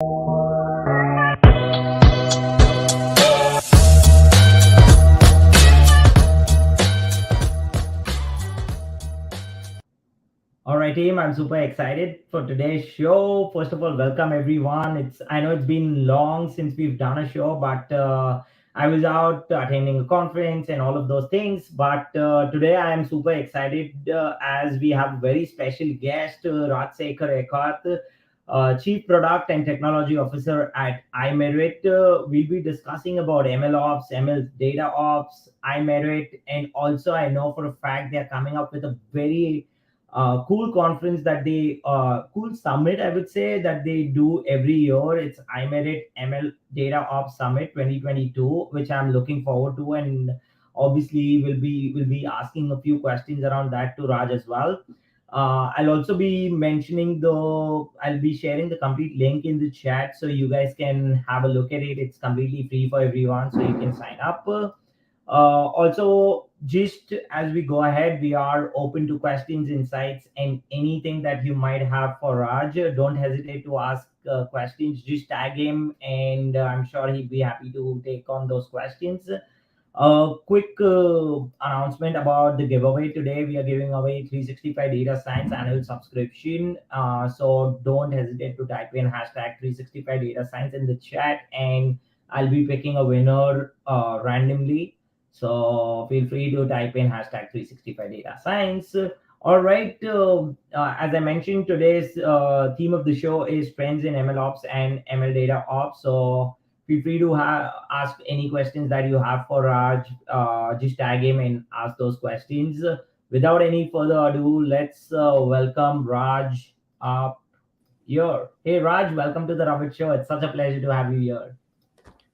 All right, team. I'm super excited for today's show. First of all, welcome everyone. I know it's been long since we've done a show, but I was out attending a conference and all of those things. But today I am super excited as we have a very special guest, Rajsekhar Aikat, Chief Product and Technology Officer at iMerit. We'll be discussing about MLOps, ML DataOps, iMerit, and also I know for a fact they're coming up with a very cool conference that they cool summit, I would say, that they do every year. It's iMerit ML DataOps Summit 2022, which I'm looking forward to, and obviously will be asking a few questions around that to Raj as well. I'll also be mentioning I'll be sharing the complete link in the chat so you guys can have a look at it. It's completely free for everyone, so you can sign up. Also, just as we go ahead, we are open to questions, insights, and anything that you might have for Raj. Don't hesitate to ask questions. Just tag him, and I'm sure he'd be happy to take on those questions. A quick announcement about the giveaway today. We are giving away 365 Data Science annual subscription. So don't hesitate to type in hashtag 365 Data Science in the chat, and I'll be picking a winner randomly. So feel free to type in hashtag 365 Data Science. All right. As I mentioned, today's theme of the show is trends in MLOps and ML Data Ops. So feel free to ask any questions that you have for Raj. Just tag him and ask those questions. Without any further ado, let's welcome Raj up here. Hey, Raj, welcome to the Ravit Show. It's such a pleasure to have you here.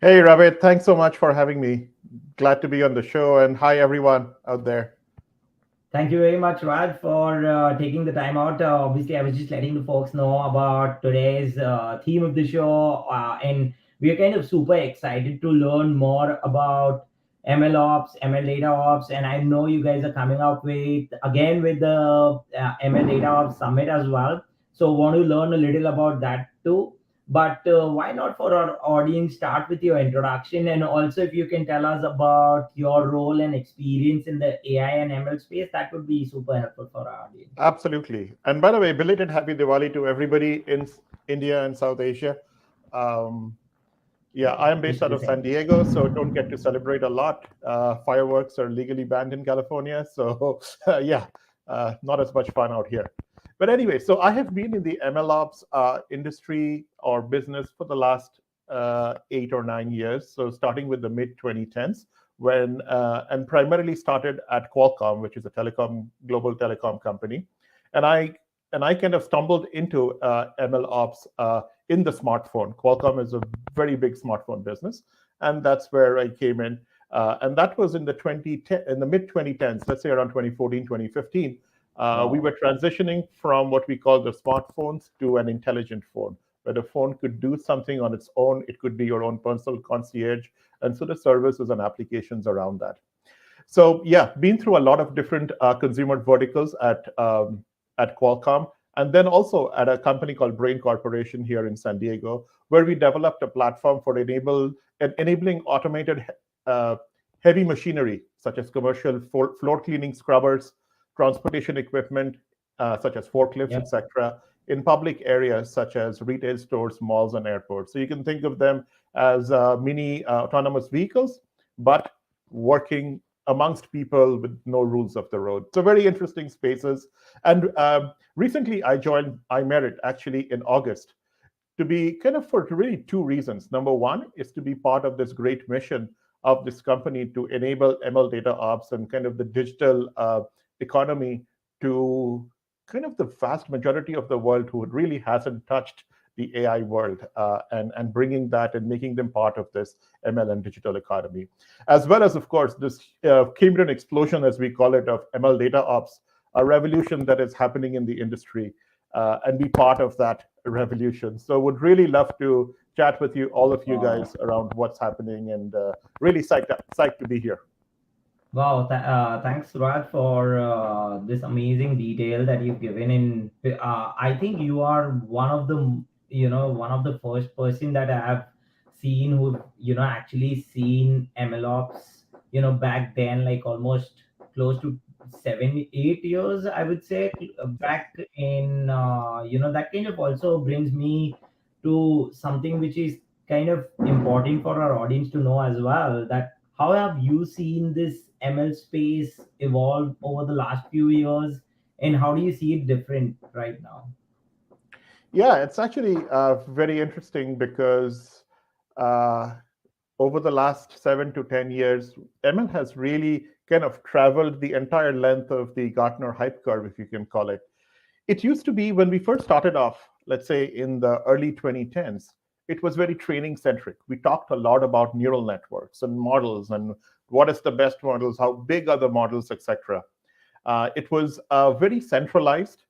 Hey, Ravit, thanks so much for having me. Glad to be on the show, and hi, everyone out there. Thank you very much, Raj, for taking the time out. Obviously, I was just letting the folks know about today's theme of the show, and we are kind of super excited to learn more about MLOps, ML Data Ops, and I know you guys are coming up with the ML Data Ops Summit as well. So, want to learn a little about that too. But why not for our audience start with your introduction, and also if you can tell us about your role and experience in the AI and ML space, that would be super helpful for our audience. Absolutely. And by the way, belated happy Diwali to everybody in India and South Asia. Yeah, I am based out of San Diego, so don't get to celebrate a lot. Fireworks are legally banned in California, so yeah, not as much fun out here. But anyway, so I have been in the MLOps industry or business for the last 8 or 9 years. So starting with the mid 2010s, when and primarily started at Qualcomm, which is a global telecom company, and I kind of stumbled into MLOps in the smartphone. Qualcomm is a very big smartphone business, and that's where I came in. And that was in the mid 2010s, let's say around 2014, 2015. We were transitioning from what we call the smartphones to an intelligent phone, where the phone could do something on its own. It could be your own personal concierge, and so the services and applications around that. So yeah, been through a lot of different consumer verticals at Qualcomm, and then also at a company called Brain Corporation here in San Diego, where we developed a platform for enabling automated heavy machinery, such as commercial floor cleaning scrubbers, transportation equipment, such as forklifts, etc., in public areas such as retail stores, malls, and airports. So you can think of them as mini autonomous vehicles, but working amongst people with no rules of the road. So very interesting spaces. And recently I joined iMerit actually in August to be kind of for really two reasons. Number one is to be part of this great mission of this company to enable ML data ops and kind of the digital economy to kind of the vast majority of the world who really hasn't touched the AI world, and bringing that and making them part of this ML and digital economy, as well as, of course, this Cambrian explosion, as we call it, of ML data ops, a revolution that is happening in the industry, and be part of that revolution. So would really love to chat with you, all of you guys, around what's happening, and really psyched to be here. Wow, thanks, Raj, for this amazing detail that you've given. I think you are one of the one of the first person that I have seen who actually seen MLOps back then, like almost close to 7 8 years, I would say, back in that kind of also brings me to something which is kind of important for our audience to know as well, that how have you seen this ML space evolve over the last few years, and how do you see it different right now? Yeah, it's actually very interesting because uh, over the last 7 to 10 years, ML has really kind of traveled the entire length of the Gartner hype curve, if you can call it. It used to be when we first started off, let's say in the early 2010s, it was very training centric. We talked a lot about neural networks and models and what is the best models, how big are the models, etc. It was a very centralized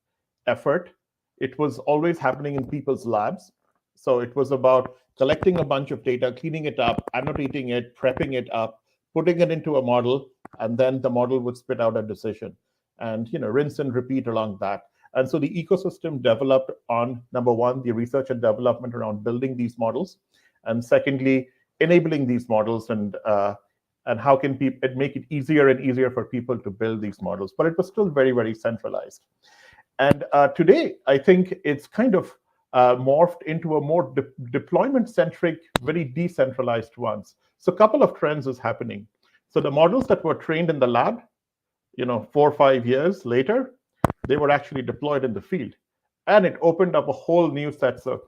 effort. It was always happening in people's labs. So it was about collecting a bunch of data, cleaning it up, annotating it, prepping it up, putting it into a model, and then the model would spit out a decision. And rinse and repeat along that. And so the ecosystem developed on, number one, the research and development around building these models, and secondly, enabling these models and how can people make it easier and easier for people to build these models. But it was still very, very centralized. And today, I think it's kind of morphed into a more deployment centric, very decentralized ones. So a couple of trends is happening. So the models that were trained in the lab, 4 or 5 years later, they were actually deployed in the field, and it opened up a whole new sets of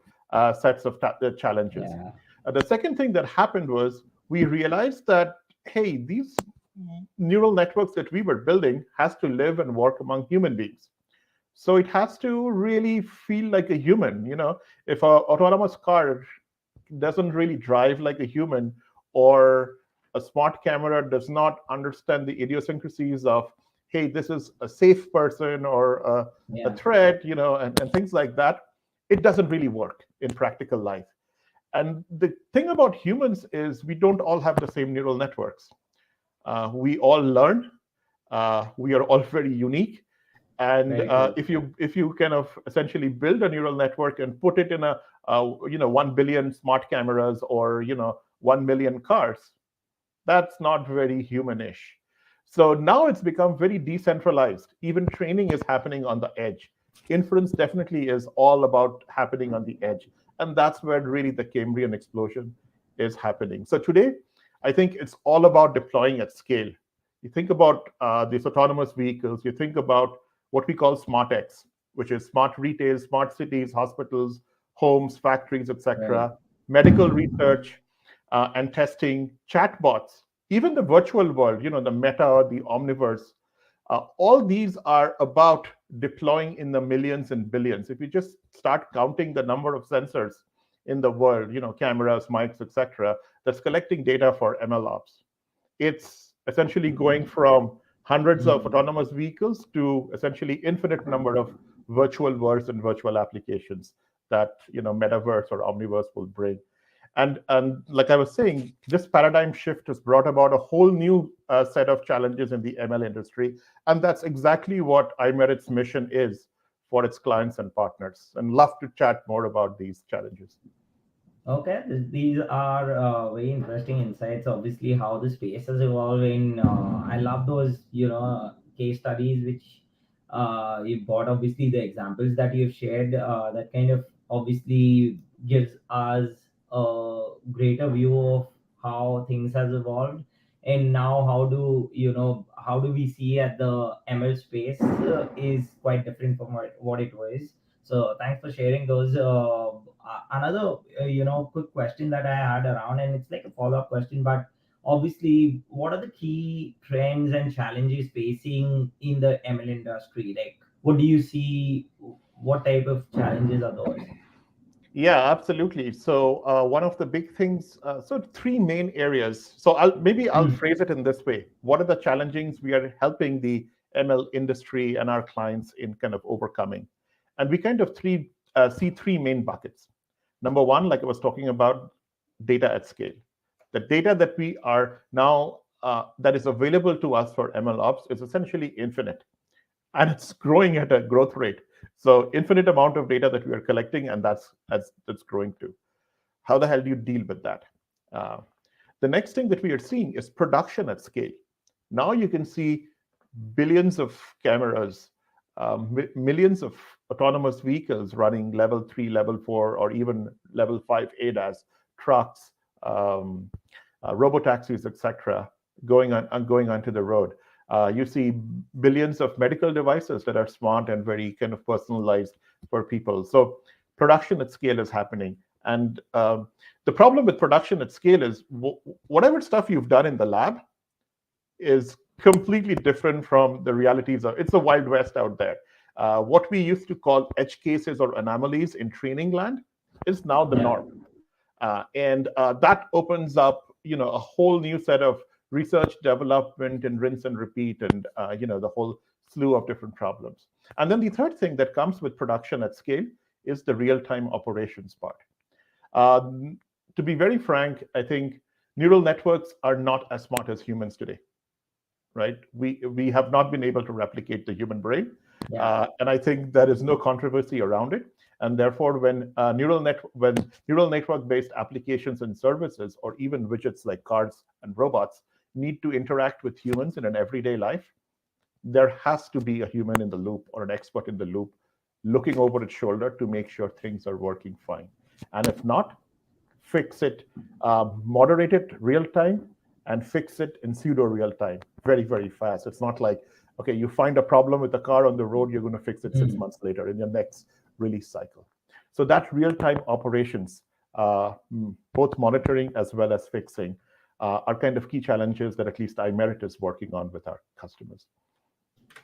challenges. Yeah. The second thing that happened was we realized that, hey, these neural networks that we were building has to live and work among human beings. So it has to really feel like a human. If a autonomous car doesn't really drive like a human, or a smart camera does not understand the idiosyncrasies of, hey, this is a safe person or a Yeah. threat, and things like that, it doesn't really work in practical life. And the thing about humans is we don't all have the same neural networks. We all learn. We are all very unique. And Very true. if you kind of essentially build a neural network and put it in a 1 billion smart cameras or 1 million cars, that's not very humanish. So now it's become very decentralized. Even training is happening on the edge. Inference definitely is all about happening on the edge. And that's where really the Cambrian explosion is happening. So today, I think it's all about deploying at scale. You think about these autonomous vehicles, you think about what we call smart X, which is smart retail, smart cities, hospitals, homes, factories, Right. etc., medical research and testing, chatbots, even the virtual world, the meta, the omniverse. All these are about deploying in the millions and billions. If you just start counting the number of sensors in the world, cameras, mics, etc., that's collecting data for MLOps, it's essentially going from hundreds of Mhm. autonomous vehicles to essentially infinite number of virtual worlds and virtual applications that metaverse or omniverse will bring. And like I was saying, this paradigm shift has brought about a whole new set of challenges in the ML industry, and that's exactly what iMerit's mission is for its clients and partners. And love to chat more about these challenges. Okay, these are very interesting insights. Obviously, how the space is evolving. I love those, case studies which you've got. Obviously, the examples that you've shared, that kind of obviously gives us a greater view of how things has evolved, and now how do we see at the ML space is quite different from what it was. So thanks for sharing those. Another, quick question that I had around, and it's like a follow-up question, but obviously, what are the key trends and challenges facing in the ML industry? Like, what do you see? What type of challenges are those? Yeah, absolutely. So one of the big things, so three main areas. So maybe I'll Hmm. phrase it in this way. What are the challenges we are helping the ML industry and our clients in kind of overcoming? And we kind of see three main buckets. Number one, like I was talking about, data at scale. The data that we are now that is available to us for ML ops is essentially infinite. and it's growing at a growth rate. So infinite amount of data that we are collecting, and that's growing too. How the hell do you deal with that? Uh, the next thing that we are seeing is production at scale. Now you can see billions of cameras, millions of autonomous vehicles running level 3, level 4, or even level 5 ADAS, trucks, robotaxis, etc., going onto the road. You see billions of medical devices that are smart and very kind of personalized for people. So production at scale is happening. And the problem with production at scale is whatever stuff you've done in the lab is completely different from the realities of it's a wild west out there. What we used to call edge cases or anomalies in training land is now the norm. And that opens up, a whole new set of research development and rinse and repeat, and the whole slew of different problems. And then the third thing that comes with production at scale is the real-time operations part. To be very frank, I think neural networks are not as smart as humans today, right? We have not been able to replicate the human brain, and I think there is no controversy around it. And therefore, when neural network-based applications and services, or even widgets like cars and robots, need to interact with humans in an everyday life, there has to be a human in the loop or an expert in the loop looking over its shoulder to make sure things are working fine. And if not, fix it, moderate it real time, and fix it in pseudo real time very, very fast. It's not like, okay, you find a problem with the car on the road, you're going to fix it 6 months later in your next release cycle. So that real-time operations, both monitoring as well as fixing, are kind of key challenges that at least iMerit is working on with our customers.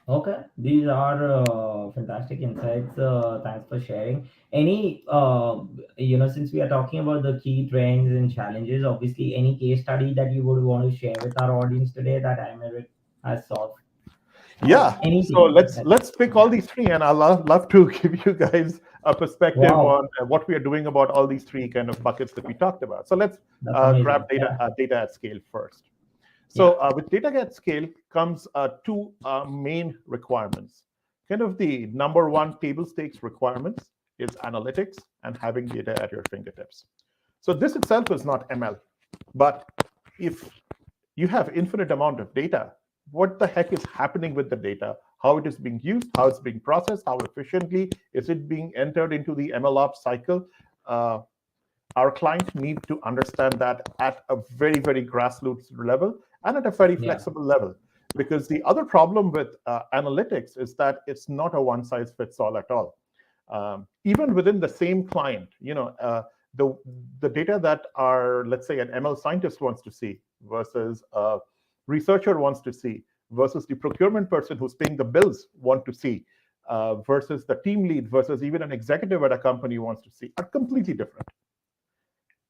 Okay, these are fantastic insights. Thanks for sharing. Any, since we are talking about the key trends and challenges, obviously, any case study that you would want to share with our audience today that iMerit has solved? Yeah. So Anything. let's pick all these three, and I'll love to give you guys a perspective Wow, on what we are doing about all these three kind of buckets that we talked about. So let's that's grab amazing. data at scale first. Yeah, So with data at scale comes two main requirements. Kind of the number one table stakes requirements is analytics and having data at your fingertips. So this itself is not ML, but if you have infinite amount of data, what the heck is happening with the data, how it is being used, how it's being processed, how efficiently is it being entered into the MLOps cycle. Our client needs to understand that at a very, very grassroots level and at a very yeah, flexible level. Because the other problem with analytics is that it's not a one size fits all at all. Even within the same client, the data that our, let's say, an ML scientist wants to see versus a researcher wants to see versus the procurement person who's paying the bills want to see versus the team lead versus even an executive at a company wants to see are completely different.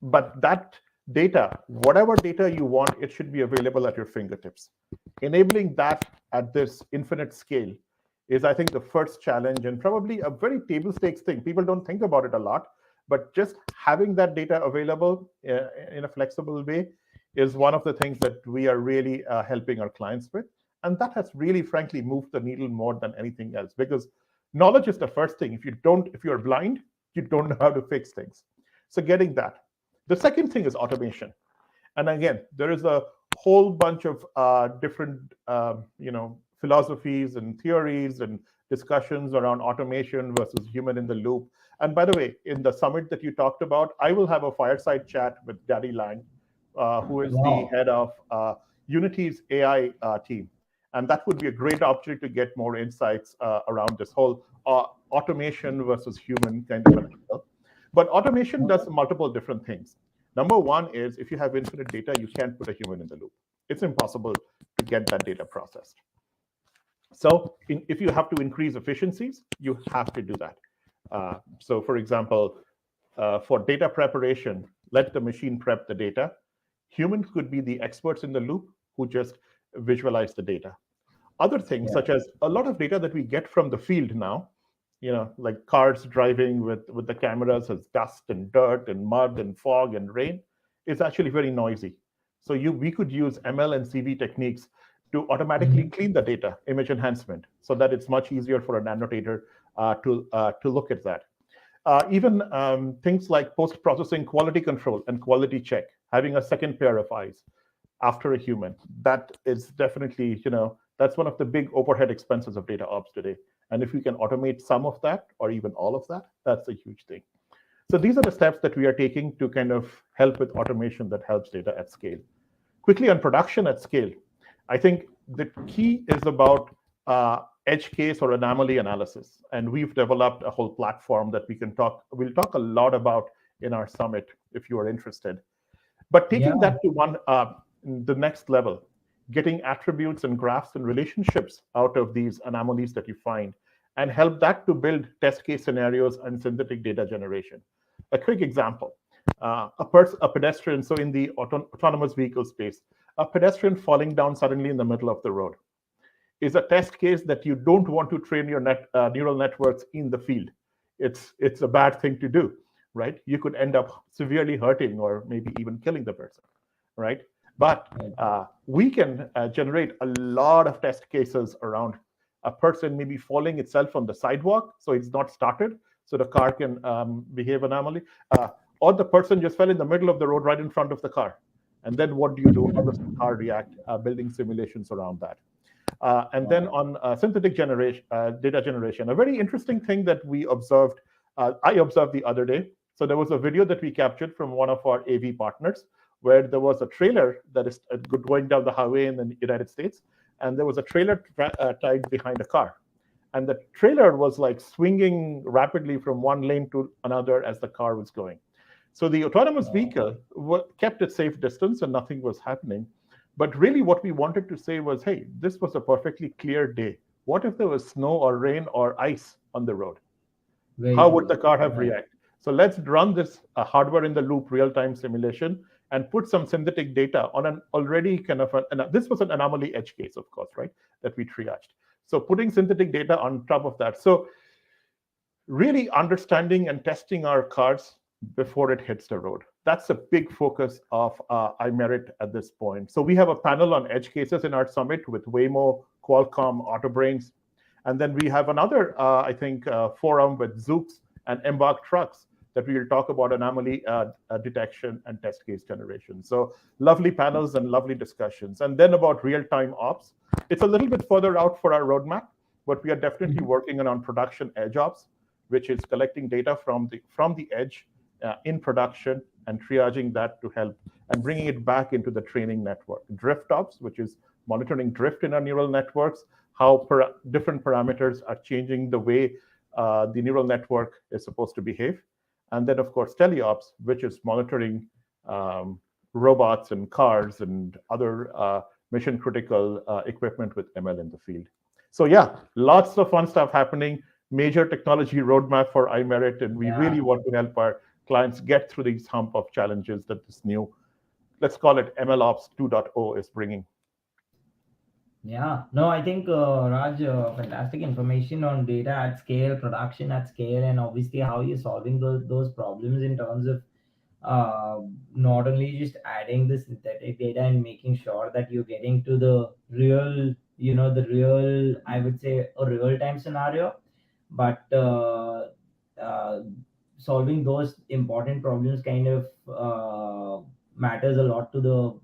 But that data, whatever data you want, it should be available at your fingertips. Enabling that at this infinite scale is, I think, the first challenge and probably a very table stakes thing. People don't think about it a lot, but just having that data available in a flexible way is one of the things that we are really helping our clients with. And that has really, frankly, moved the needle more than anything else, because knowledge is the first thing. If you're blind, you don't know how to fix things. So getting that. The second thing is automation. And again, there is a whole bunch of different philosophies and theories and discussions around automation versus human in the loop. And by the way, in the summit that you talked about, I will have a fireside chat with Daddy Lang, who is the wow, head of Unity's AI team. And that would be a great opportunity to get more insights around this whole automation versus human kind of an angle. But automation does multiple different things. Number one is if you have infinite data, you can't put a human in the loop. It's impossible to get that data processed. So if you have to increase efficiencies, you have to do that. So for example, for data preparation, let the machine prep the data. Humans could be the experts in the loop who just visualize the data. Other things, yeah, such as a lot of data that we get from the field now, like cars driving with the cameras as dust and dirt and mud and fog and rain, is actually very noisy. So we could use ML and CV techniques to automatically clean the data, image enhancement, so that it's much easier for an annotator to look at that. Even things like post-processing quality control and quality check, having a second pair of eyes after a human, that is definitely, that's one of the big overhead expenses of data ops today. And if we can automate some of that or even all of that, that's a huge thing. So these are the steps that we are taking to kind of help with automation that helps data at scale. Quickly on production at scale, I think the key is about edge case or anomaly analysis. And we've developed a whole platform that we'll talk a lot about in our summit if you are interested. But taking Yeah. that to the next level, getting attributes and graphs and relationships out of these anomalies that you find, and help that to build test case scenarios and synthetic data generation. A quick example, a pedestrian, so in the autonomous vehicle space, a pedestrian falling down suddenly in the middle of the road is a test case that you don't want to train your neural networks in the field. It's a bad thing to do, right? You could end up severely hurting or maybe even killing the person, right? But we can generate a lot of test cases around a person maybe falling itself on the sidewalk, so it's not started, so the car can behave anomaly, or the person just fell in the middle of the road right in front of the car. And then what do you do? How does the car react? Building simulations around that. And then on synthetic data generation, a very interesting thing that I observed the other day. So there was a video that we captured from one of our AV partners where there was a trailer that is going down the highway in the United States, and there was a trailer tied behind a car. And the trailer was like swinging rapidly from one lane to another as the car was going. So the autonomous vehicle kept its safe distance and nothing was happening. But really what we wanted to say was, hey, this was a perfectly clear day. What if there was snow or rain or ice on the road? How would the car have reacted? So let's run this hardware in the loop real-time simulation and put some synthetic data on an already kind of, this was an anomaly edge case, of course, right, that we triaged. So putting synthetic data on top of that. So really understanding and testing our cars before it hits the road. That's a big focus of iMerit at this point. So we have a panel on edge cases in our summit with Waymo, Qualcomm, Autobrains. And then we have another, forum with Zoox and Embark Trucks that we will talk about anomaly detection and test case generation. So lovely panels and lovely discussions. And then about real-time ops. It's a little bit further out for our roadmap, but we are definitely working on production edge ops, which is collecting data from the edge in production and triaging that to help and bringing it back into the training network. Drift ops, which is monitoring drift in our neural networks, how different parameters are changing the way the neural network is supposed to behave. And then, of course, teleops, which is monitoring robots and cars and other mission-critical equipment with ML in the field. So yeah, lots of fun stuff happening, major technology roadmap for iMerit, and we really want to help our clients get through these hump of challenges that this new, let's call it MLOps 2.0 is bringing. Yeah, no, I think Raj, fantastic information on data at scale, production at scale, and obviously how you're solving those problems in terms of not only just adding the synthetic data and making sure that you're getting to the real, I would say, a real time scenario, but solving those important problems kind of matters a lot to the,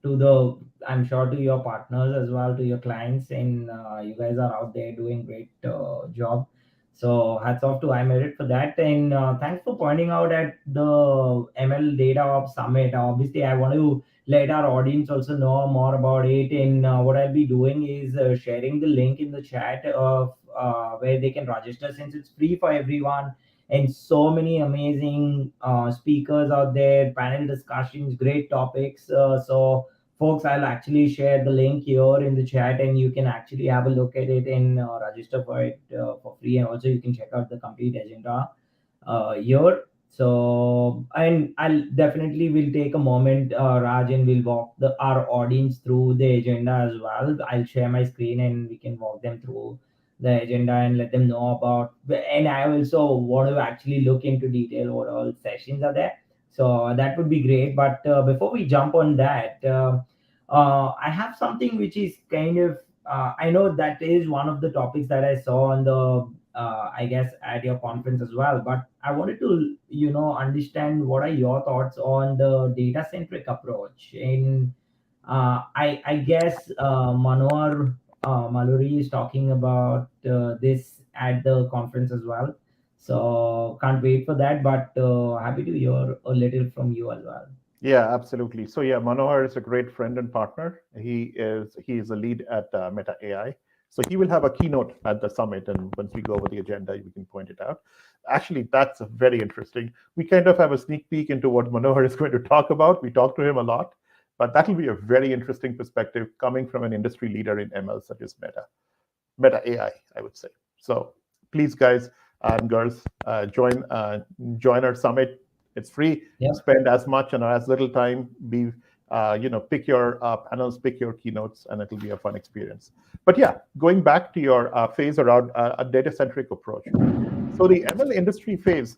to the, I'm sure, to your partners as well, to your clients, and you guys are out there doing great job. So hats off to iMerit for that, and thanks for pointing out at the ML DataOps Summit. Obviously, I want to let our audience also know more about it, and what I'll be doing is sharing the link in the chat of where they can register, since it's free for everyone, and so many amazing speakers out there, panel discussions, great topics. So folks, I'll actually share the link here in the chat, and you can actually have a look at it and register for it for free. And also you can check out the complete agenda here. So, and I'll definitely will take a moment, Raj, and we'll walk our audience through the agenda as well. I'll share my screen and we can walk them through the agenda and let them know about, and I also want to actually look into detail what all sessions are there. So that would be great. But before we jump on that, I have something which is kind of I know that is one of the topics that I saw on the I guess at your conference as well. But I wanted to understand what are your thoughts on the data centric approach. In I guess Manohar Maluri is talking about this at the conference as well. So can't wait for that. But happy to hear a little from you as well. Yeah, absolutely. So yeah, Manohar is a great friend and partner. He is a lead at Meta AI. So he will have a keynote at the summit, and once we go over the agenda, we can point it out. Actually, that's very interesting. We kind of have a sneak peek into what Manohar is going to talk about. We talk to him a lot, but that will be a very interesting perspective coming from an industry leader in ML such as Meta AI, I would say. So please, guys and girls, join our summit. It's free. Yeah. Spend as much and as little time. Pick your panels, pick your keynotes, and it'll be a fun experience. But yeah, going back to your phase around a data-centric approach. So the ML industry phases,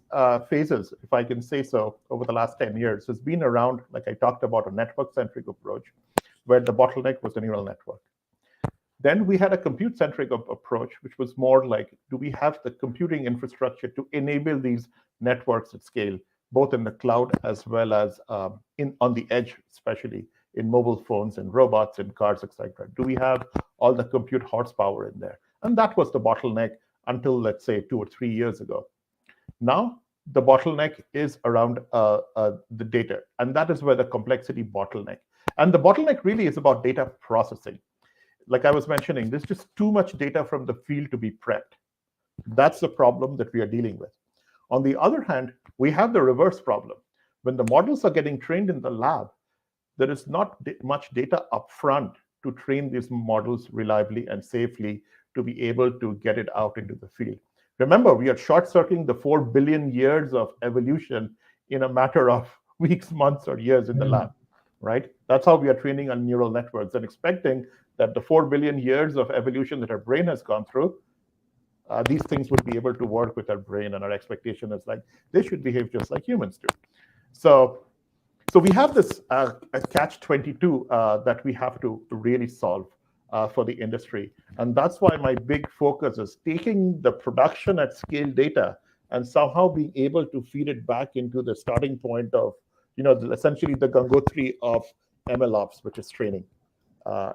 if I can say so, over the last 10 years has been around, like I talked about, a network-centric approach, where the bottleneck was the neural network. Then we had a compute-centric approach, which was more like, do we have the computing infrastructure to enable these networks at scale, both in the cloud as well as on the edge, especially in mobile phones and robots and cars, etc. Do we have all the compute horsepower in there? And that was the bottleneck until, let's say, 2 or 3 years ago. Now, the bottleneck is around the data, and that is where the complexity bottleneck. And the bottleneck really is about data processing. Like I was mentioning, there's just too much data from the field to be prepped. That's the problem that we are dealing with. On the other hand, we have the reverse problem. When the models are getting trained in the lab, there is not much data upfront to train these models reliably and safely to be able to get it out into the field. Remember, we are short-circuiting the 4 billion years of evolution in a matter of weeks, months, or years in the lab, right? That's how we are training on neural networks and expecting that the 4 billion years of evolution that our brain has gone through, these things would be able to work with our brain, and our expectation is like they should behave just like humans do. So we have this a catch-22 that we have to really solve for the industry. And that's why my big focus is taking the production at scale data and somehow being able to feed it back into the starting point of, essentially the Gangotri of MLOps, which is training,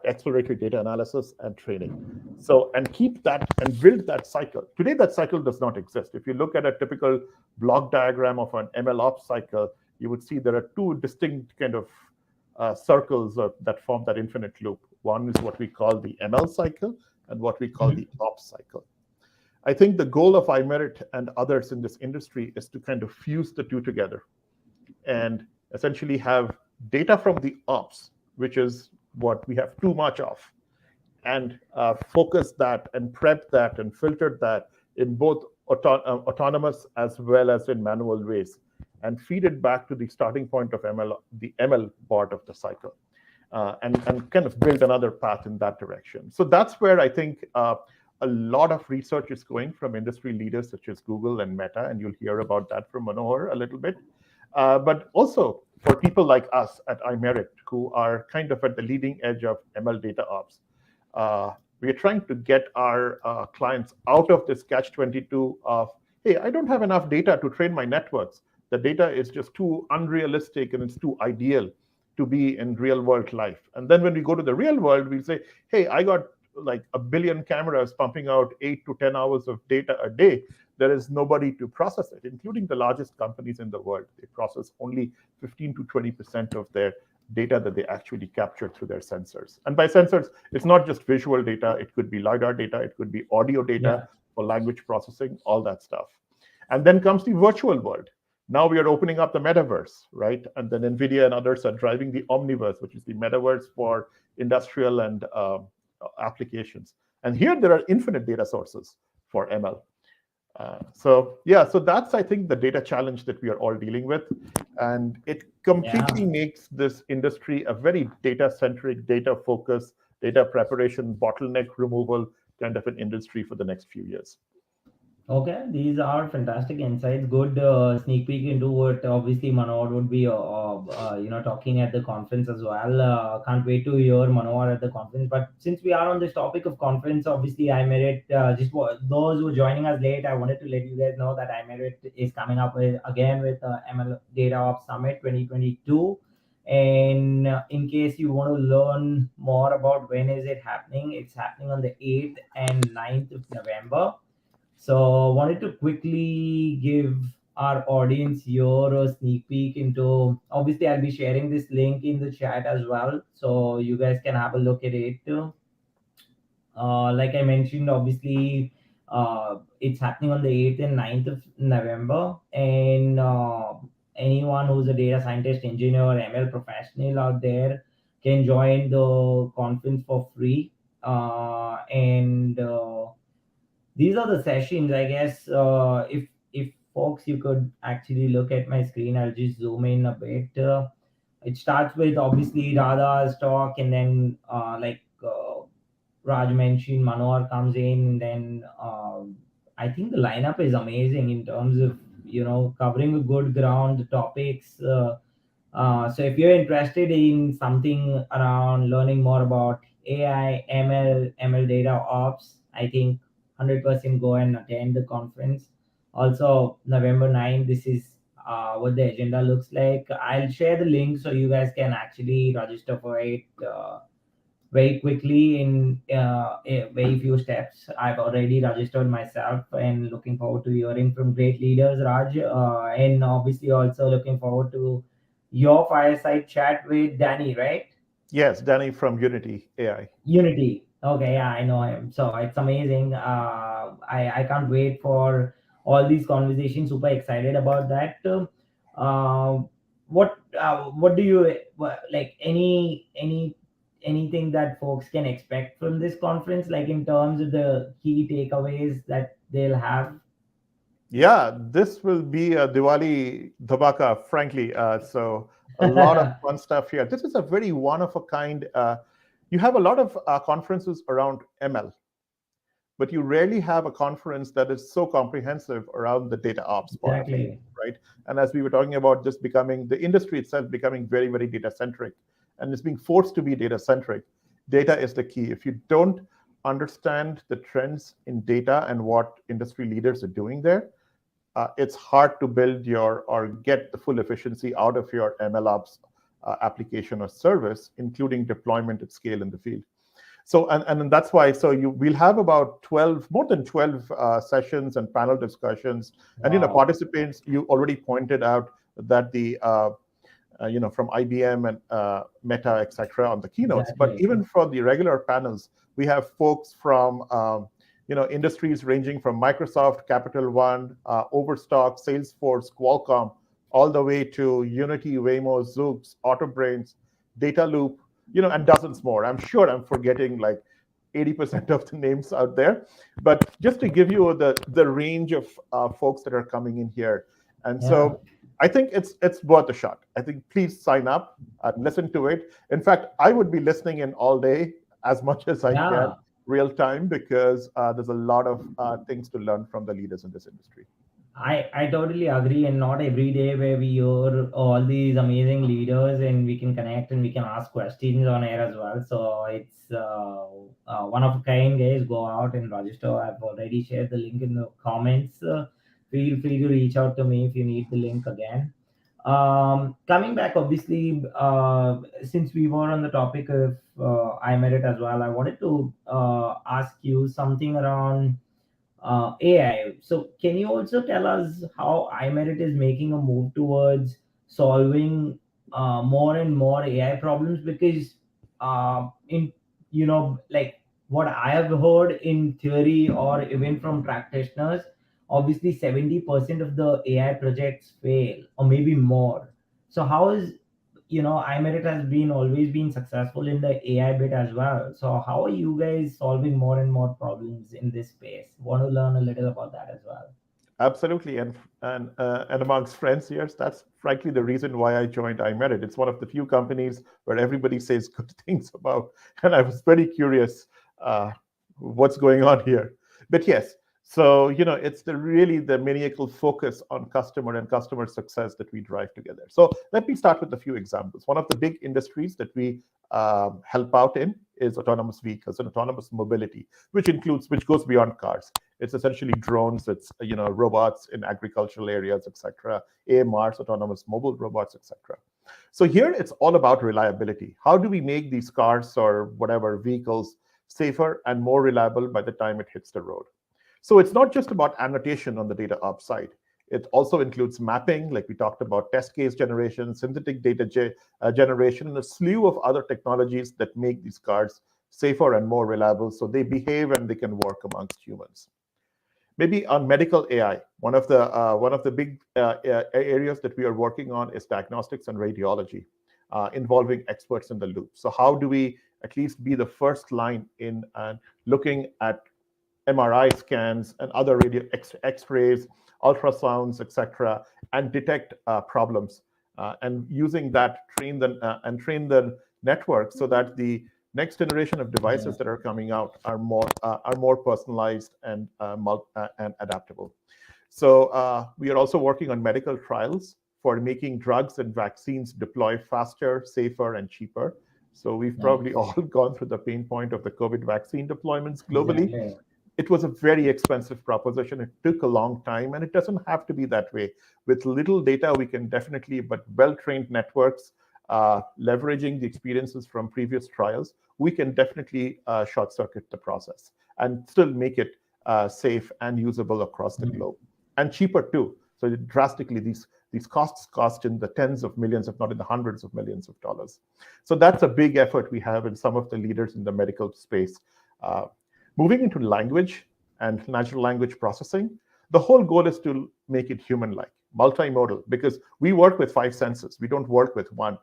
exploratory data analysis and training. So, and keep that and build that cycle. Today, that cycle does not exist. If you look at a typical block diagram of an MLOps cycle, you would see there are two distinct kind of circles that form that infinite loop. One is what we call the ML cycle and what we call the ops cycle. I think the goal of iMerit and others in this industry is to kind of fuse the two together and essentially have data from the ops, which is what we have too much of, and focus that and prep that and filter that in both autonomous as well as in manual ways, and feed it back to the starting point of ML, the ML part of the cycle, and kind of build another path in that direction. So that's where I think a lot of research is going from industry leaders such as Google and Meta, and you'll hear about that from Manohar a little bit. But also for people like us at iMerit, who are kind of at the leading edge of ML DataOps, we are trying to get our clients out of this catch-22 of, hey, I don't have enough data to train my networks. The data is just too unrealistic and it's too ideal to be in real world life. And then when we go to the real world, we say, hey, I got like 1 billion cameras pumping out 8 to 10 hours of data a day. There is nobody to process it, including the largest companies in the world. They process only 15 to 20% of their data that they actually capture through their sensors. And by sensors, it's not just visual data. It could be LiDAR data. It could be audio data for language processing, all that stuff. And then comes the virtual world. Now we are opening up the metaverse, right? And then NVIDIA and others are driving the omniverse, which is the metaverse for industrial and applications. And here there are infinite data sources for ML. So that's, I think, the data challenge that we are all dealing with. And it completely makes this industry a very data-centric, data-focused, data preparation, bottleneck removal kind of an industry for the next few years. Okay, these are fantastic insights. Good sneak peek into what obviously Manohar would be, talking at the conference as well. Can't wait to hear Manohar at the conference. But since we are on this topic of conference, obviously iMerit, those who are joining us late, I wanted to let you guys know that iMerit is coming up with again with ML DataOps Summit 2022. And in case you want to learn more about when is it happening, it's happening on the 8th and 9th of November. So, wanted to quickly give our audience here a sneak peek into. Obviously, I'll be sharing this link in the chat as well, so you guys can have a look at it. Like I mentioned, obviously, it's happening on the 8th and 9th of November, and anyone who's a data scientist, engineer, or ML professional out there can join the conference for free. And These are the sessions, I guess. If folks, you could actually look at my screen, I'll just zoom in a bit. It starts with obviously Radha's talk, and then Raj mentioned, Manohar comes in, and then I think the lineup is amazing in terms of covering a good ground, the topics. So if you're interested in something around learning more about AI, ML data ops, I think 100% go and attend the conference. Also, November 9th, this is what the agenda looks like. I'll share the link so you guys can actually register for it very quickly in a very few steps. I've already registered myself and looking forward to hearing from great leaders, Raj, and obviously also looking forward to your fireside chat with Danny, right? Yes, Danny from Unity AI. Unity. Okay, yeah, I know him. So it's amazing. I can't wait for all these conversations. Super excited about that. Uh, what do you like? Anything that folks can expect from this conference, like in terms of the key takeaways that they'll have? Yeah, this will be a Diwali dhabaka, frankly. So a lot of fun stuff here. This is a very one of a kind. You have a lot of conferences around ML, but you rarely have a conference that is so comprehensive around the data ops part of it, Exactly. right? And as we were talking about, just becoming the industry itself becoming very, very data centric, and it's being forced to be data centric. Data is the key. If you don't understand the trends in data and what industry leaders are doing there, it's hard to build your or get the full efficiency out of your MLOps application or service, including deployment at scale in the field. So and that's why so you we'll have about 12 more than 12 sessions and panel discussions, and Wow. participants. You already pointed out that the from IBM and Meta, etc., on the keynotes. But Exactly. even for the regular panels, we have folks from industries ranging from Microsoft, Capital One, Overstock, Salesforce, Qualcomm, all the way to Unity, Waymo, Zoox, Autobrains, Dataloop, and dozens more. I'm sure I'm forgetting like 80% of the names out there. But just to give you the range of folks that are coming in here. And Yeah. so I think it's worth a shot. I think please sign up and listen to it. In fact, I would be listening in all day as much as I can, Yeah. real time, because there's a lot of things to learn from the leaders in this industry. I totally agree, and not every day where we hear all these amazing leaders and we can connect and we can ask questions on air as well. So it's one of a kind, guys. Go out and register. I've already shared the link in the comments. Feel free to reach out to me if you need the link again. Coming back, obviously, since we were on the topic of iMerit as well, I wanted to ask you something around AI. So, can you also tell us how iMerit is making a move towards solving more and more AI problems? Because in like what I have heard in theory or even from practitioners, obviously 70% of the AI projects fail, or maybe more. So, how is iMerit has been always been successful in the AI bit as well. So how are you guys solving more and more problems in this space? Want to learn a little about that as well. Absolutely, and amongst friends, yes, that's frankly the reason why I joined iMerit. It's one of the few companies where everybody says good things about, and I was very curious what's going on here. But yes, So, it's really the maniacal focus on customer and customer success that we drive together. So let me start with a few examples. One of the big industries that we help out in is autonomous vehicles and autonomous mobility, which goes beyond cars. It's essentially drones, it's robots in agricultural areas, etc. AMRs, autonomous mobile robots, etc. So here it's all about reliability. How do we make these cars or whatever vehicles safer and more reliable by the time it hits the road? So it's not just about annotation on the data ops side. It also includes mapping, like we talked about, test case generation, synthetic data generation, and a slew of other technologies that make these cards safer and more reliable so they behave and they can work amongst humans. Maybe on medical AI, one of the big areas that we are working on is diagnostics and radiology, involving experts in the loop. So how do we at least be the first line in looking at MRI scans and other radio X-rays, ultrasounds, etc., and detect problems, and using that train the network so that the next generation of Yeah. devices that are coming out are more personalized and adaptable. So we are also working on medical trials for making drugs and vaccines deploy faster, safer, and cheaper. So we've probably Nice. all gone through the pain point of the COVID vaccine deployments globally. Exactly. It was a very expensive proposition. It took a long time, and it doesn't have to be that way. With little data, we can definitely, but well-trained networks, leveraging the experiences from previous trials, we can definitely short circuit the process and still make it safe and usable across the Mm. globe, and cheaper too. So drastically, these costs cost in the tens of millions, if not in the hundreds of millions of dollars. So that's a big effort we have in some of the leaders in the medical space. Uh, Moving into language and natural language processing, the whole goal is to make it human-like, multimodal, because we work with five senses. We don't work with one.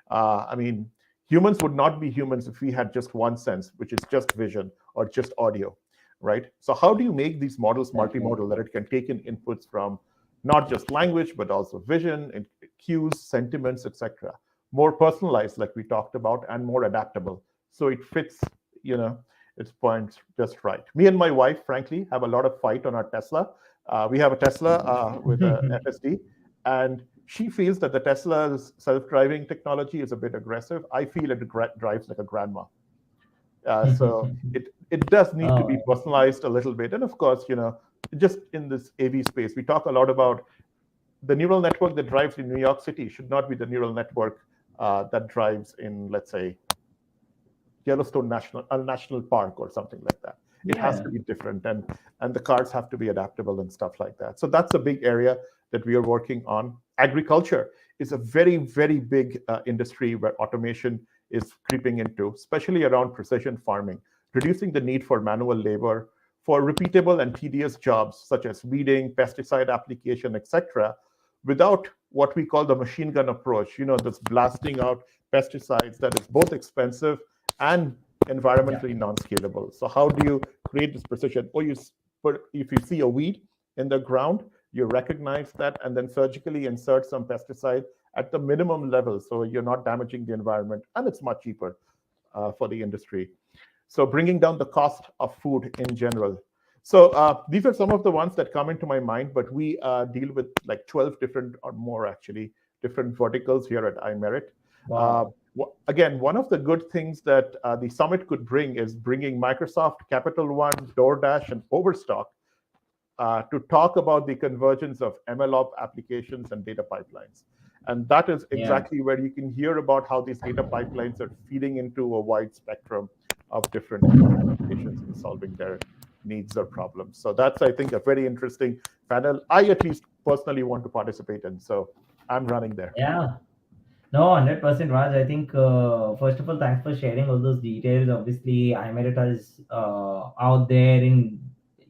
I mean, humans would not be humans if we had just one sense, which is just vision or just audio, right? So how do you make these models Exactly. multimodal, that it can take in inputs from not just language, but also vision, and cues, sentiments, etc. More personalized, like we talked about, and more adaptable. So it fits, you know, its points just right. Me and my wife, frankly, have a lot of fight on our Tesla. We have a Tesla with a FSD, and she feels that the Tesla's self-driving technology is a bit aggressive. I feel it drives like a grandma. So it does need to be Oh, personalized a little bit. And of course, just in this AV space, we talk a lot about the neural network that drives in New York City should not be the neural network that drives in, let's say, Yellowstone National Park or something like that. It has yeah. to be different, and the cars have to be adaptable and stuff like that. So that's a big area that we are working on. Agriculture is a very, very big industry where automation is creeping into, especially around precision farming, reducing the need for manual labor for repeatable and tedious jobs such as weeding, pesticide application, etc., without what we call the machine gun approach, that's blasting out pesticides that is both expensive and Yeah. environmentally non-scalable. So how do you create this precision? Or if you see a weed in the ground, you recognize that and then surgically insert some pesticide at the minimum level so you're not damaging the environment, and it's much cheaper for the industry. So bringing down the cost of food in general. So these are some of the ones that come into my mind, but we deal with like 12 different or more, actually, different verticals here at iMerit. Uh, Wow. Again, one of the good things that the summit could bring is bringing Microsoft, Capital One, DoorDash, and Overstock to talk about the convergence of MLOps applications and data pipelines. And that is Yeah. exactly where you can hear about how these data pipelines are feeding into a wide spectrum of different applications and solving their needs or problems. So that's, I think, a very interesting panel. I at least personally want to participate in. So I'm running there. Yeah. No, 100% Raj. I think, first of all, thanks for sharing all those details. Obviously, iMerit is out there in,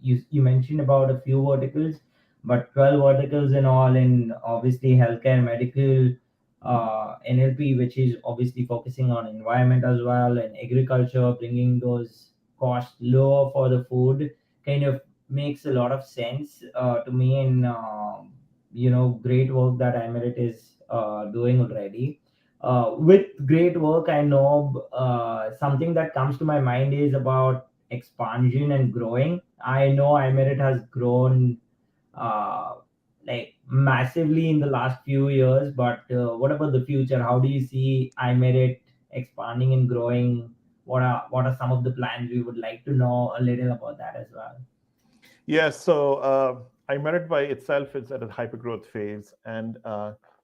you mentioned about a few verticals, but 12 verticals in all, in obviously healthcare, medical, NLP, which is obviously focusing on environment as well, and agriculture, bringing those costs lower for the food, kind of makes a lot of sense to me. And, great work that iMerit is doing already. With great work, I know something that comes to my mind is about expansion and growing? I know iMerit has grown uh, like massively in the last few years, but what about the future? How do you see iMerit expanding and growing? What are some of the plans? We would like to know a little about that as well. Yes, so iMerit by itself is at a hypergrowth phase, and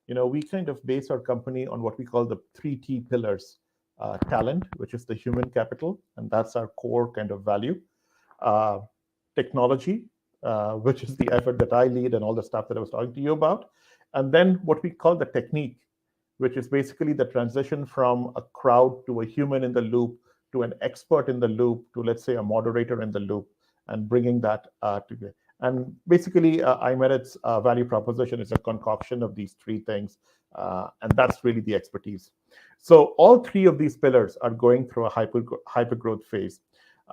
we kind of base our company on what we call the three T pillars: talent, which is the human capital, and that's our core kind of value; uh, technology, which is the effort that I lead and all the stuff that I was talking to you about; and then what we call the technique, which is basically the transition from a crowd to a human in the loop to an expert in the loop to, let's say, a moderator in the loop, and bringing that together. And basically, iMerit's value proposition is a concoction of these three things, and that's really the expertise. So all three of these pillars are going through a hypergrowth phase.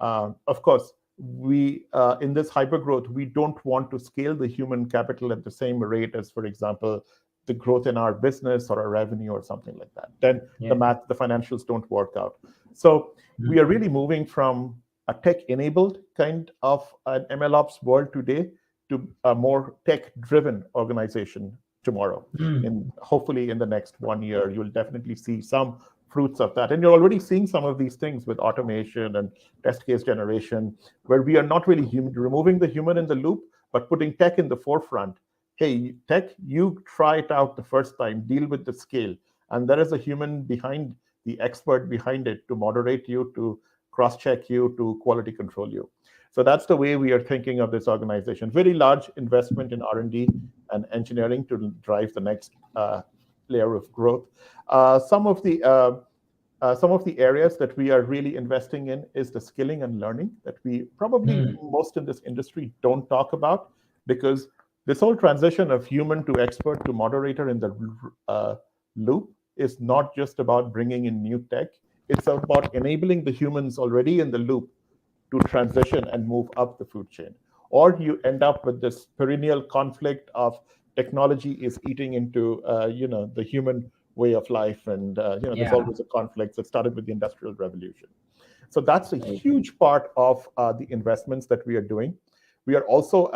Of course, we in this hypergrowth, we don't want to scale the human capital at the same rate as, for example, the growth in our business or our revenue or something like that. Then Yeah. the financials don't work out. So we are Mm. really moving from a tech-enabled kind of an MLOps world today to a more tech-driven organization tomorrow. Mm. In hopefully in the next 1 year, you'll definitely see some fruits of that. And you're already seeing some of these things with automation and test case generation, where we are not really removing the human in the loop, but putting tech in the forefront. Hey, tech, you try it out the first time, deal with the scale. And there is a human behind the expert behind it to moderate you, to cross check you, to quality control you. So that's the way we are thinking of this organization. Very large investment in R&D and engineering to drive the next layer of growth. Some of the areas that we are really investing in is the skilling and learning that we probably Mm. most in this industry don't talk about, because this whole transition of human to expert to moderator in the loop is not just about bringing in new tech. It's about enabling the humans already in the loop to transition and move up the food chain. Or you end up with this perennial conflict of technology is eating into the human way of life, and there's Yeah. always a conflict that started with the Industrial Revolution. So that's a Right. huge part of the investments that we are doing. We are also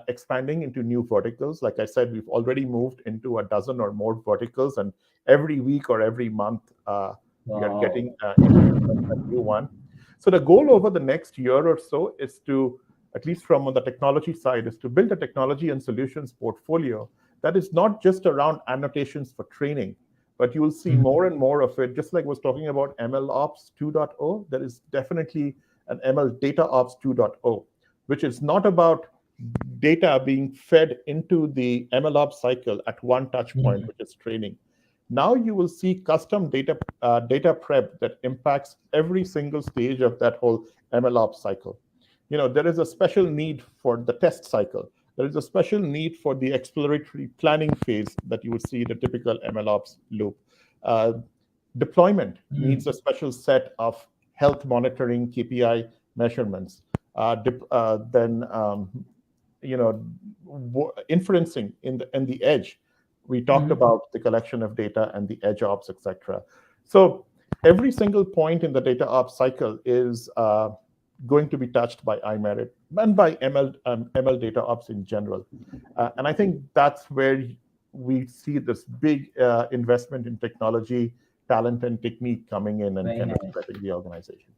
expanding into new verticals. Like I said, we've already moved into a dozen or more verticals, and every week or every month, we are Wow. getting into a new one. So the goal over the next year or so is to, at least from on the technology side, is to build a technology and solutions portfolio that is not just around annotations for training, but you will see Mm. more and more of it. Just like I was talking about MLOps 2.0, there is definitely an ML DataOps 2.0, which is not about data being fed into the MLOps cycle at one touch point, Mm. which is training. Now you will see custom data prep that impacts every single stage of that whole MLOps cycle. There is a special need for the test cycle. There is a special need for the exploratory planning phase that you would see in a typical MLOps loop. Uh, Deployment Mm. needs a special set of health monitoring KPI measurements. Then inferencing in the edge. We talked Mm. about the collection of data and the edge ops, etc. So every single point in the data ops cycle is going to be touched by iMerit and by ML data ops in general. And I think that's where we see this big investment in technology, talent, and technique coming in and Very kind of nice. prepping the organization.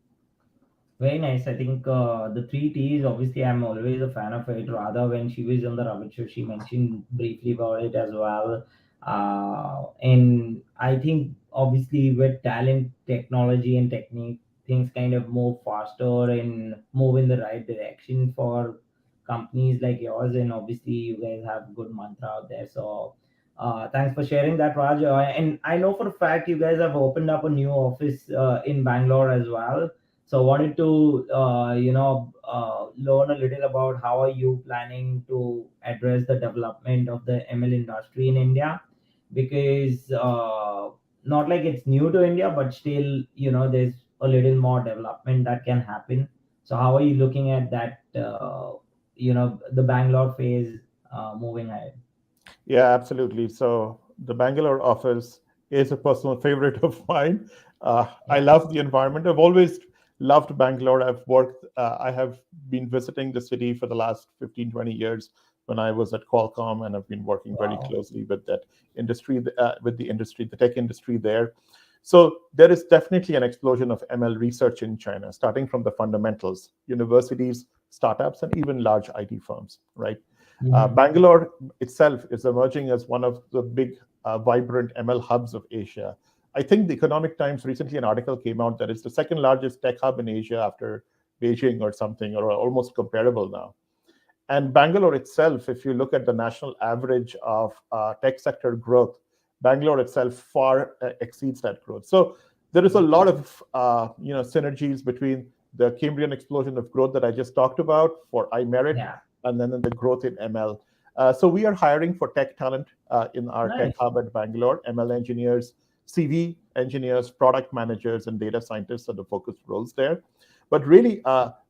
Very nice. I think the three T's, obviously, I'm always a fan of it. Rather, when she was on the Ravit Show, she mentioned briefly about it as well. And I think, obviously, with talent, technology, and technique, things kind of move faster and move in the right direction for companies like yours. And obviously, you guys have good mantra out there. So, thanks for sharing that, Raj. And I know for a fact you guys have opened up a new office in Bangalore as well. So wanted to learn a little about how are you planning to address the development of the ML industry in India, because not like it's new to India, but still there's a little more development that can happen. So how are you looking at that? The Bangalore phase moving ahead. Yeah, absolutely. So the Bangalore office is a personal favorite of mine. I Yeah. love the environment. I've always Loved Bangalore. I have been visiting the city for the last 15, 20 years when I was at Qualcomm, and I've been working very Wow. closely with that industry, with the industry, the tech industry there. So there is definitely an explosion of ML research in China, starting from the fundamentals, universities, startups, and even large IT firms, right? Mhm. Bangalore itself is emerging as one of the big, vibrant ML hubs of Asia. I think the Economic Times recently an article came out that it's the second largest tech hub in Asia after Beijing or something, or almost comparable now. And Bangalore itself, if you look at the national average of tech sector growth, Bangalore itself far exceeds that growth. So there is a lot of synergies between the Cambrian explosion of growth that I just talked about for iMerit, Yeah. and then the growth in ML. So we are hiring for tech talent in our tech Nice. hub at Bangalore. ML engineers, CV engineers, product managers, and data scientists are the focused roles there. But really,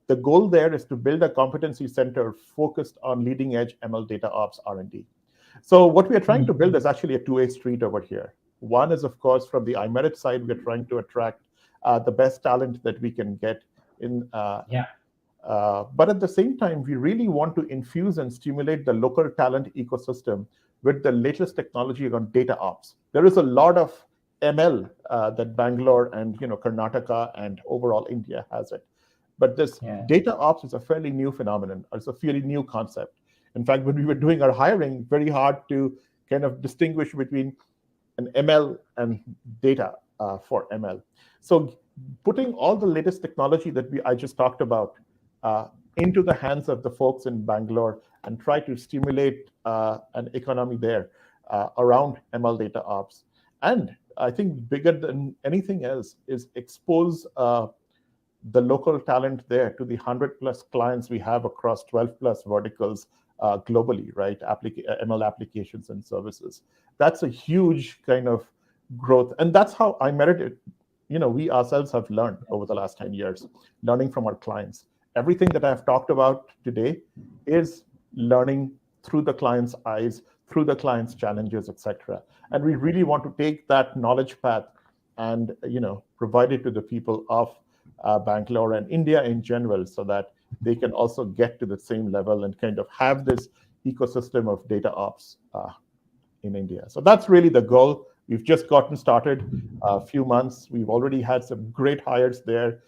the goal there is to build a competency center focused on leading edge ML data ops R&D. So what we are trying to Mm. build is actually a two-way street over here. One is, of course, from the iMerit side, we're trying to attract the best talent that we can get in. Yeah. But at the same time, we really want to infuse and stimulate the local talent ecosystem with the latest technology on data ops. There is a lot of ML that Bangalore and Karnataka and overall India has it. But this Yeah. data ops is a fairly new phenomenon. It's a fairly new concept. In fact, when we were doing our hiring, very hard to kind of distinguish between an ML and data for ML. So putting all the latest technology that I just talked about into the hands of the folks in Bangalore and try to stimulate an economy there around ML data ops. And I think bigger than anything else is expose the local talent there to the 100 plus clients we have across 12 plus verticals globally, right? ML applications and services. That's a huge kind of growth. And that's how iMerit, we ourselves have learned over the last 10 years, learning from our clients. Everything that I've talked about today is learning through the client's eyes, through the client's challenges, etc. And we really want to take that knowledge path and provide it to the people of Bangalore and India in general, so that they can also get to the same level and kind of have this ecosystem of data ops in India. So that's really the goal. We've just gotten started a few months. We've already had some great hires there.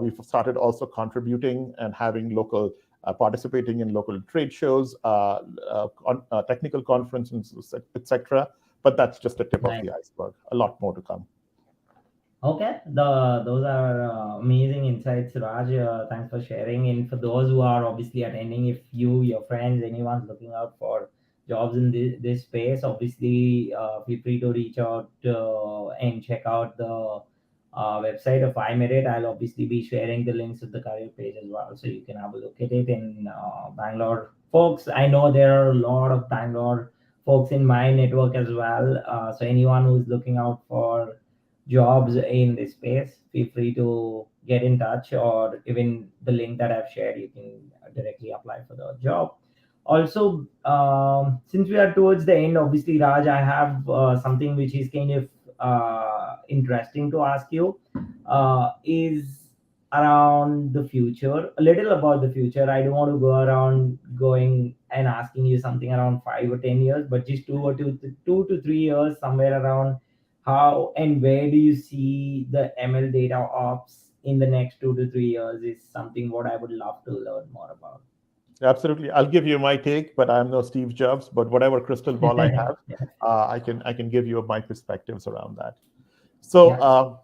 We've started also contributing and having local, participating in local trade shows, technical conferences, etc. But that's just the tip of Nice. the iceberg. A lot more to come. Okay, those are amazing insights, Raj. Thanks for sharing. And for those who are obviously attending, if you, your friends, anyone's looking out for jobs in this space, obviously feel free to reach out and check out the website of iMerit. I'll obviously be sharing the links of the career page as well, so you can have a look at it. In Bangalore, folks, I know there are a lot of Bangalore folks in my network as well. So anyone who's looking out for jobs in this space, feel free to get in touch, or even the link that I've shared, you can directly apply for the job. Also, since we are towards the end, obviously, Raj, I have something which is kind of interesting to ask you. Is around the future, a little about the future. I don't want to go around going and asking you something around 5 or 10 years, but just 2 to 3 years, somewhere around. How and where do you see the ML data ops in the next 2 to 3 years is something what I would love to learn more about. Absolutely. I'll give you my take, but I'm no Steve Jobs. But whatever crystal ball I have, Yeah. I can give you my perspectives around that. So Yeah.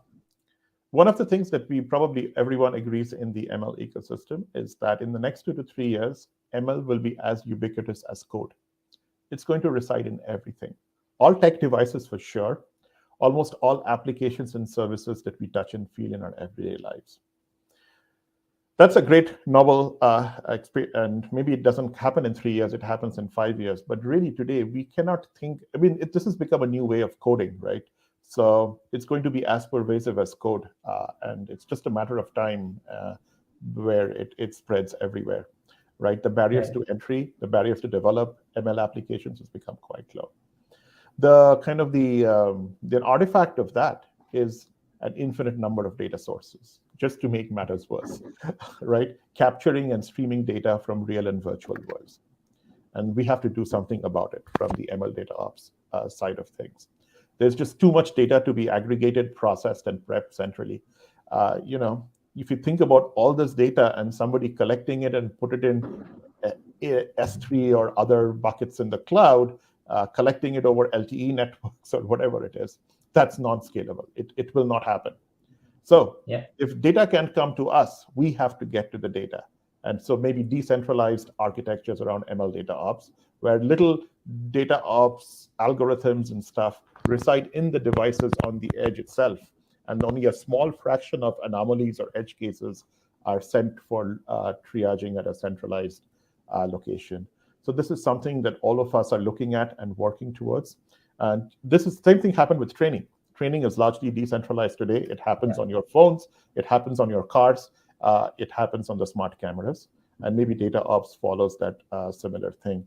one of the things that we probably everyone agrees in the ML ecosystem is that in the next 2 to 3 years, ML will be as ubiquitous as code. It's going to reside in everything, all tech devices for sure, almost all applications and services that we touch and feel in our everyday lives. That's a great novel experience, and maybe it doesn't happen in 3 years, it happens in 5 years. But really today we cannot think, I mean, this has become a new way of coding, right? So it's going to be as pervasive as code, and it's just a matter of time where it spreads everywhere, right? The barriers Right. to entry, the barriers to develop ML applications has become quite low. The kind of the artifact of that is an infinite number of data sources. just to make matters worse, right? Capturing and streaming data from real and virtual worlds. And we have to do something about it from the ML data ops side of things. There's just too much data to be aggregated, processed, and prepped centrally. You know, if you think about all this data and somebody collecting it and put it in S3 or other buckets in the cloud, collecting it over LTE networks or whatever it is, that's not scalable. It will not happen. So Yeah. if data can't come to us, we have to get to the data. And so maybe decentralized architectures around ML data ops, where little data ops algorithms and stuff reside in the devices on the edge itself. And only a small fraction of anomalies or edge cases are sent for triaging at a centralized location. So this is something that all of us are looking at and working towards. And this is same thing happened with training. Training is largely decentralized today. It happens on your phones, it happens on your cars, it happens on the smart cameras, and maybe data ops follows that similar thing.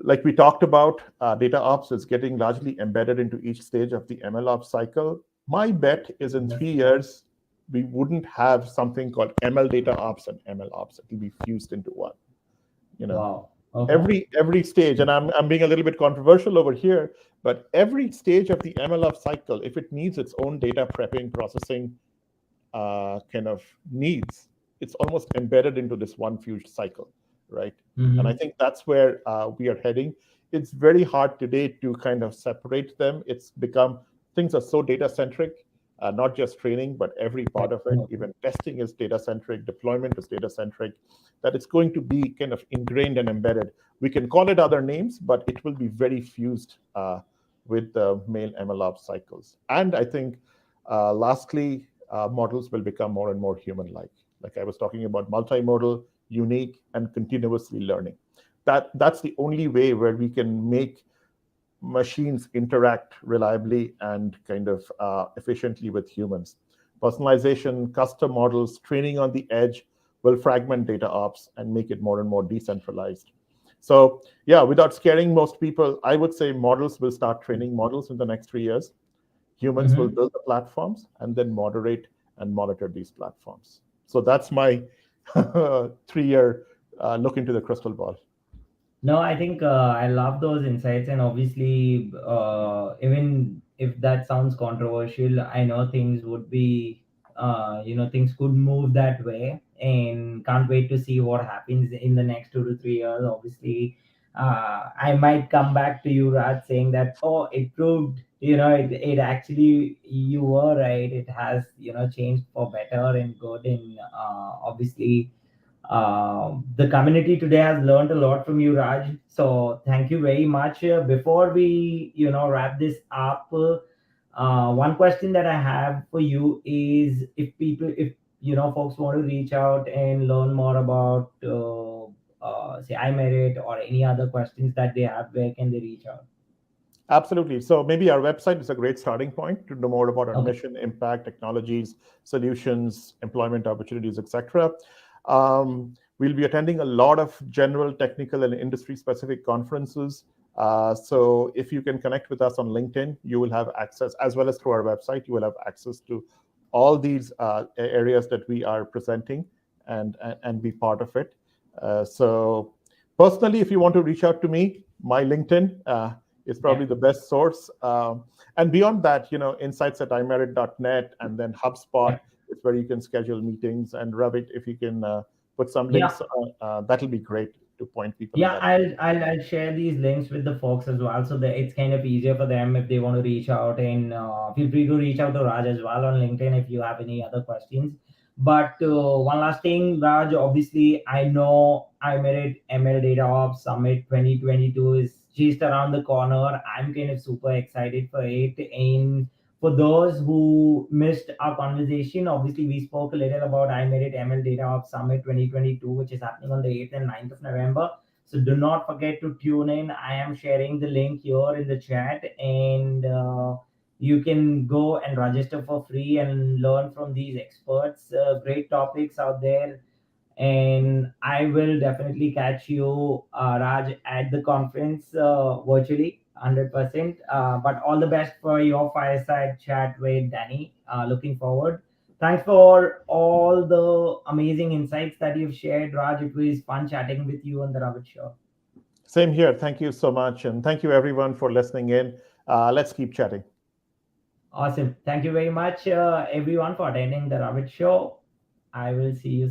Like we talked about, data ops is getting largely embedded into each stage of the MLOps cycle. My bet is in 3 years, we wouldn't have something called ML data ops and ML ops. It will be fused into one. You know, Wow. Okay. every stage, and I'm being a little bit controversial over here, but every stage of the MLOps cycle, if it needs its own data prepping, processing kind of needs, it's almost embedded into this one fused cycle, right? And I think that's where we are heading. It's very hard today to kind of separate them. It's become, things are so data centric, not just training, but every part of it. Even testing is data centric, deployment is data centric, that it's going to be kind of ingrained and embedded. We can call it other names, but it will be very fused with the main MLOps cycles. And I think, lastly, models will become more and more human-like. Like I was talking about, multimodal, unique, and continuously learning. That's the only way where we can make machines interact reliably and kind of efficiently with humans. Personalization, custom models, training on the edge will fragment data ops and make it more and more decentralized. So yeah, without scaring most people, I would say models will start training models in the next 3 years. Humans will build the platforms and then moderate and monitor these platforms. So that's my 3 year look into the crystal ball. No, I think I love those insights, and obviously, even if that sounds controversial, I know things would be, things could move that way, and can't wait to see what happens in the next 2 to 3 years. Obviously, I might come back to you, Raj, saying that, oh, it proved, it actually, you were right. It has, changed for better and good, and obviously the community today has learned a lot from you, Raj. So thank you very much. Before we, wrap this up, one question that I have for you is, if folks want to reach out and learn more about, say, iMerit or any other questions that they have, where can they reach out? Absolutely. So maybe our website is a great starting point to know more about our Okay. mission, impact, technologies, solutions, employment opportunities, etc. We'll be attending a lot of general, technical, and industry-specific conferences. So if you can connect with us on LinkedIn, you will have access, as well as through our website, you will have access to all these areas that we are presenting and be part of it. So personally, if you want to reach out to me, my LinkedIn is probably the best source. And beyond that, insights at iMerit.net, and then HubSpot is where you can schedule meetings. And Ravit, if you can put some Yeah. links, that'll be great to point people in Yeah, that. I'll share these links with the folks as well, so that it's kind of easier for them if they want to reach out. And feel free to reach out to Raj as well on LinkedIn if you have any other questions. But one last thing, Raj, obviously, I know iMerit ML DataOps Summit 2022 is just around the corner. I'm kind of super excited for it. And for those who missed our conversation, obviously, we spoke a little about iMerit ML DataOps Summit 2022, which is happening on the 8th and 9th of November. So do not forget to tune in. I am sharing the link here in the chat, and you can go and register for free and learn from these experts. Great topics out there, and I will definitely catch you, Raj, at the conference virtually, 100%. But all the best for your fireside chat with Danny. looking forward. Thanks for all the amazing insights that you've shared, Raj. It was fun chatting with you on the Ravit Show. Same here. Thank you so much. And thank you, everyone, for listening in. Let's keep chatting. Awesome. Thank you very much, everyone, for attending the Ravit Show. I will see you